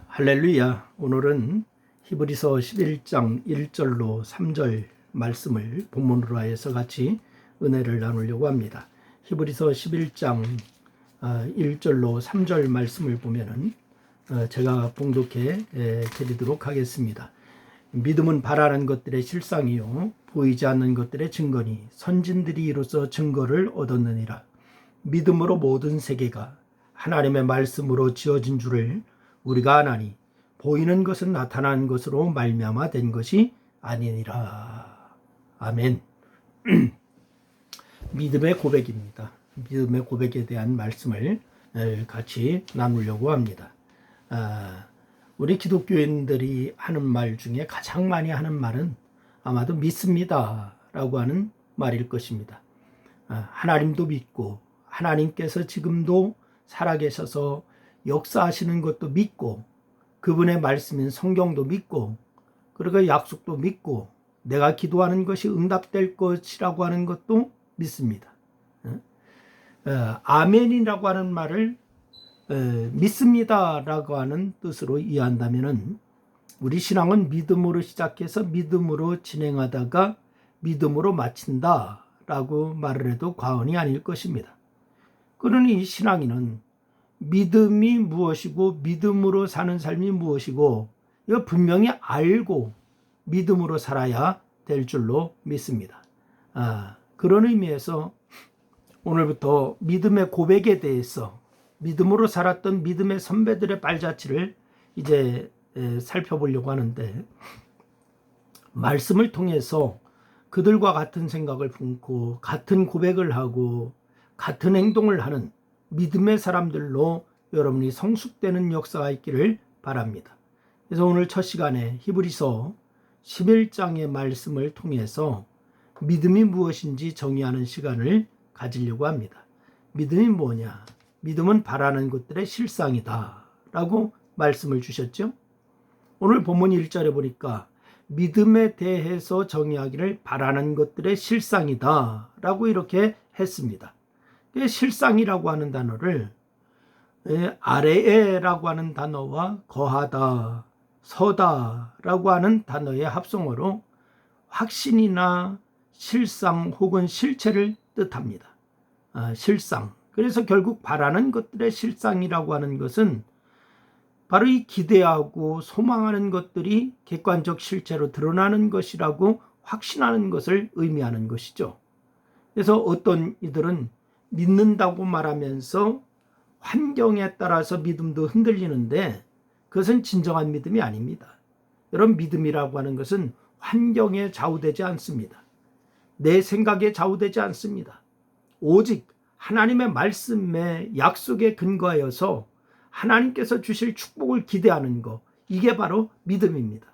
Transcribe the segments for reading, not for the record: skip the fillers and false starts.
할렐루야. 오늘은 히브리서 11장 1절로 3절 말씀을 본문으로 하여서 같이 은혜를 나누려고 합니다. 히브리서 11장 1절로 3절 말씀을 보면은 제가 봉독해 드리도록 하겠습니다. 믿음은 바라는 것들의 실상이요 보이지 않는 것들의 증거니 선진들이 이로써 증거를 얻었느니라. 믿음으로 모든 세계가 하나님의 말씀으로 지어진 줄을 우리가 아나니 보이는 것은 나타난 것으로 말미암아 된 것이 아니니라. 아멘. 믿음의 고백입니다. 믿음의 고백에 대한 말씀을 같이 나누려고 합니다. 우리 기독교인들이 하는 말 중에 가장 많이 하는 말은 아마도 믿습니다 라고 하는 말일 것입니다. 하나님도 믿고 하나님께서 지금도 살아계셔서 역사하시는 것도 믿고 그분의 말씀인 성경도 믿고 그리고 약속도 믿고 내가 기도하는 것이 응답될 것이라고 하는 것도 믿습니다. 아멘이라고 하는 말을 믿습니다라고 하는 뜻으로 이해한다면 우리 신앙은 믿음으로 시작해서 믿음으로 진행하다가 믿음으로 마친다라고 말을 해도 과언이 아닐 것입니다. 그러니 신앙인은 믿음이 무엇이고 믿음으로 사는 삶이 무엇이고 이거 분명히 알고 믿음으로 살아야 될 줄로 믿습니다. 그런 의미에서 오늘부터 믿음의 고백에 대해서 믿음으로 살았던 믿음의 선배들의 발자취를 이제 살펴보려고 하는데 말씀을 통해서 그들과 같은 생각을 품고 같은 고백을 하고 같은 행동을 하는 믿음의 사람들로 여러분이 성숙되는 역사가 있기를 바랍니다. 그래서 오늘 첫 시간에 히브리서 11장의 말씀을 통해서 믿음이 무엇인지 정의하는 시간을 가지려고 합니다. 믿음이 뭐냐? 믿음은 바라는 것들의 실상이다 라고 말씀을 주셨죠. 오늘 본문 1절에 보니까 믿음에 대해서 정의하기를 바라는 것들의 실상이다 라고 이렇게 했습니다. 실상이라고 하는 단어를 아레에라고 하는 단어와 거하다, 서다라고 하는 단어의 합성어로 확신이나 실상 혹은 실체를 뜻합니다. 실상. 그래서 결국 바라는 것들의 실상이라고 하는 것은 바로 이 기대하고 소망하는 것들이 객관적 실체로 드러나는 것이라고 확신하는 것을 의미하는 것이죠. 그래서 어떤 이들은 믿는다고 말하면서 환경에 따라서 믿음도 흔들리는데 그것은 진정한 믿음이 아닙니다. 여러분, 믿음이라고 하는 것은 환경에 좌우되지 않습니다. 내 생각에 좌우되지 않습니다. 오직 하나님의 말씀에 약속에 근거하여서 하나님께서 주실 축복을 기대하는 것, 이게 바로 믿음입니다.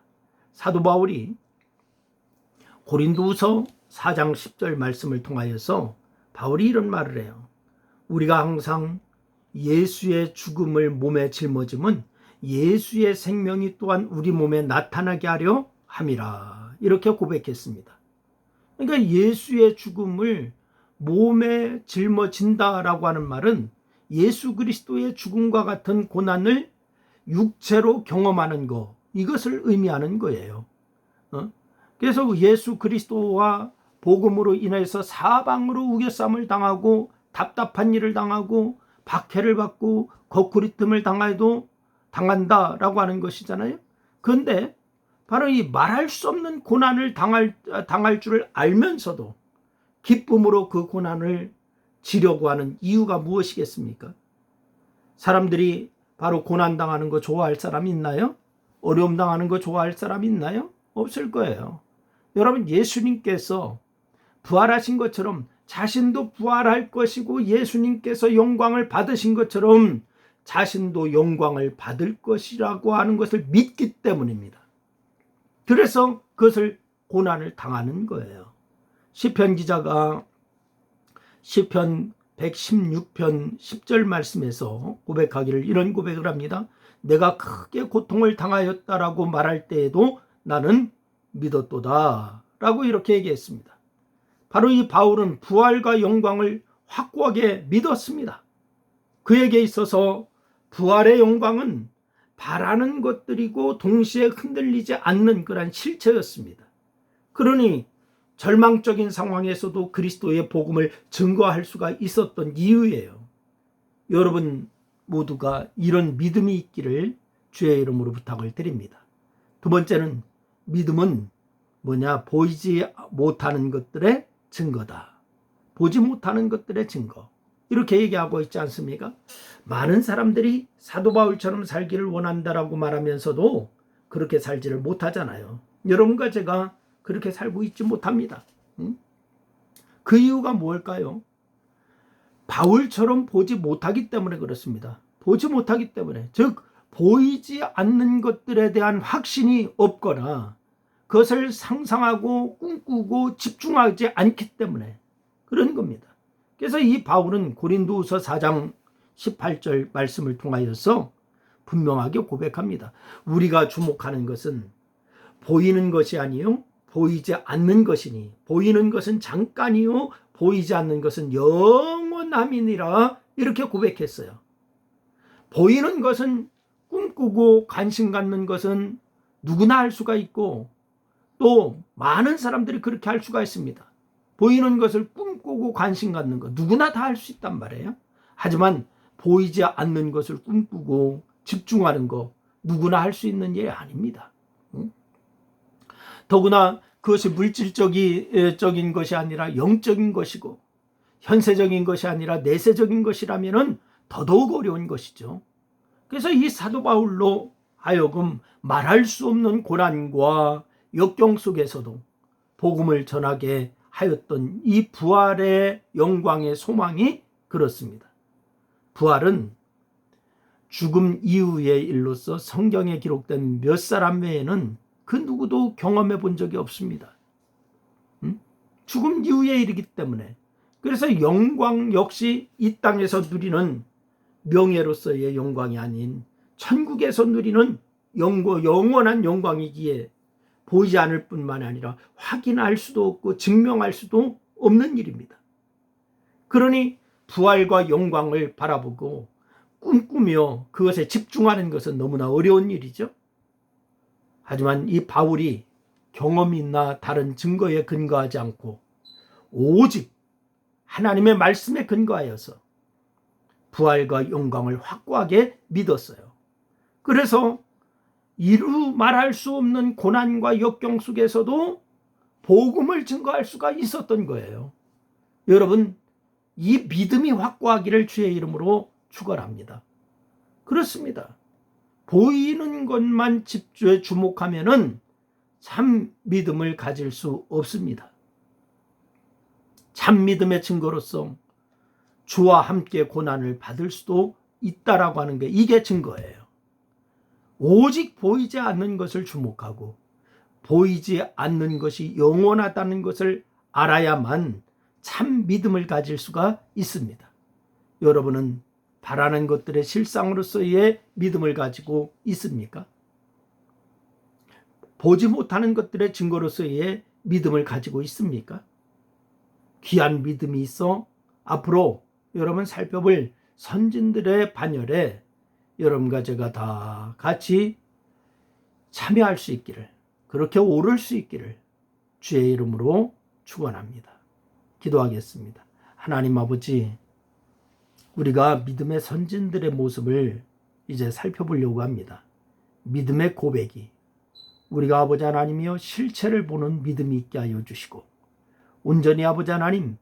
사도 바울이 고린도후서 4장 10절 말씀을 통하여서 바울이 이런 말을 해요. 우리가 항상 예수의 죽음을 몸에 짊어짐은 예수의 생명이 또한 우리 몸에 나타나게 하려 함이라. 이렇게 고백했습니다. 그러니까 예수의 죽음을 몸에 짊어진다라고 하는 말은 예수 그리스도의 죽음과 같은 고난을 육체로 경험하는 것, 이것을 의미하는 거예요. 그래서 예수 그리스도와 복음으로 인해서 사방으로 우겨쌈을 당하고 답답한 일을 당하고 박해를 받고 거꾸리뜸을 당해도 당한다라고 하는 것이잖아요. 그런데 바로 이 말할 수 없는 고난을 당할 줄을 알면서도 기쁨으로 그 고난을 지려고 하는 이유가 무엇이겠습니까? 사람들이 바로 고난 당하는 거 좋아할 사람이 있나요? 어려움 당하는 거 좋아할 사람이 있나요? 없을 거예요. 여러분, 예수님께서 부활하신 것처럼 자신도 부활할 것이고 예수님께서 영광을 받으신 것처럼 자신도 영광을 받을 것이라고 하는 것을 믿기 때문입니다. 그래서 그것을 고난을 당하는 거예요. 시편 기자가 시편 116편 10절 말씀에서 고백하기를 이런 고백을 합니다. 내가 크게 고통을 당하였다라고 말할 때에도 나는 믿었도다 라고 이렇게 얘기했습니다. 바로 이 바울은 부활과 영광을 확고하게 믿었습니다. 그에게 있어서 부활의 영광은 바라는 것들이고 동시에 흔들리지 않는 그런 실체였습니다. 그러니 절망적인 상황에서도 그리스도의 복음을 증거할 수가 있었던 이유예요. 여러분 모두가 이런 믿음이 있기를 주의 이름으로 부탁을 드립니다. 두 번째는 믿음은 보이지 못하는 것들의 증거다. 보지 못하는 것들의 증거. 이렇게 얘기하고 있지 않습니까? 많은 사람들이 사도 바울처럼 살기를 원한다라고 말하면서도 그렇게 살지를 못하잖아요. 여러분과 제가 그렇게 살고 있지 못합니다. 그 이유가 뭘까요? 바울처럼 보지 못하기 때문에 그렇습니다. 보지 못하기 때문에, 즉 보이지 않는 것들에 대한 확신이 없거나 그것을 상상하고 꿈꾸고 집중하지 않기 때문에 그런 겁니다. 그래서 이 바울은 고린도후서 4장 18절 말씀을 통하여서 분명하게 고백합니다. 우리가 주목하는 것은 보이는 것이 아니요 보이지 않는 것이니 보이는 것은 잠깐이요 보이지 않는 것은 영원함이니라. 이렇게 고백했어요. 보이는 것은 꿈꾸고 관심 갖는 것은 누구나 할 수가 있고 또 많은 사람들이 그렇게 할 수가 있습니다. 보이는 것을 꿈꾸고 관심 갖는 것 누구나 다 할 수 있단 말이에요. 하지만 보이지 않는 것을 꿈꾸고 집중하는 것 누구나 할 수 있는 일 아닙니다. 더구나 그것이 물질적인 것이 아니라 영적인 것이고 현세적인 것이 아니라 내세적인 것이라면 더더욱 어려운 것이죠. 그래서 이 사도 바울로 하여금 말할 수 없는 고난과 역경 속에서도 복음을 전하게 하였던 이 부활의 영광의 소망이 그렇습니다. 부활은 죽음 이후의 일로서 성경에 기록된 몇 사람 외에는 그 누구도 경험해 본 적이 없습니다. 죽음 이후의 일이기 때문에. 그래서 영광 역시 이 땅에서 누리는 명예로서의 영광이 아닌 천국에서 누리는 영원한 영광이기에 보이지 않을 뿐만 아니라 확인할 수도 없고 증명할 수도 없는 일입니다. 그러니 부활과 영광을 바라보고 꿈꾸며 그것에 집중하는 것은 너무나 어려운 일이죠. 하지만 이 바울이 경험이나 다른 증거에 근거하지 않고 오직 하나님의 말씀에 근거하여서 부활과 영광을 확고하게 믿었어요. 그래서 이루 말할 수 없는 고난과 역경 속에서도 복음을 증거할 수가 있었던 거예요. 여러분, 이 믿음이 확고하기를 주의 이름으로 축원합니다. 그렇습니다. 보이는 것만 집중해 주목하면은 참 믿음을 가질 수 없습니다. 참 믿음의 증거로서 주와 함께 고난을 받을 수도 있다라고 하는 게 이게 증거예요. 오직 보이지 않는 것을 주목하고 보이지 않는 것이 영원하다는 것을 알아야만 참 믿음을 가질 수가 있습니다. 여러분은 바라는 것들의 실상으로서의 믿음을 가지고 있습니까? 보지 못하는 것들의 증거로서의 믿음을 가지고 있습니까? 귀한 믿음이 있어 앞으로 여러분 살펴볼 선진들의 반열에 여러분과 제가 다 같이 참여할 수 있기를, 그렇게 오를 수 있기를 주의 이름으로 축원합니다. 기도하겠습니다. 하나님 아버지, 우리가 믿음의 선진들의 모습을 이제 살펴보려고 합니다. 믿음의 고백이 우리가 아버지 하나님이여 실체를 보는 믿음이 있게 하여 주시고, 온전히 아버지 하나님,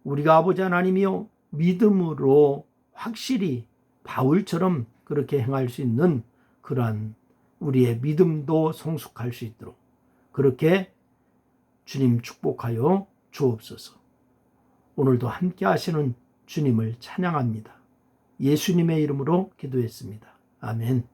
우리가 아버지 하나님이여 믿음으로 확실히 바울처럼 그렇게 행할 수 있는 그러한 우리의 믿음도 성숙할 수 있도록 그렇게 주님 축복하여 주옵소서. 오늘도 함께 하시는 주님을 찬양합니다. 예수님의 이름으로 기도했습니다. 아멘.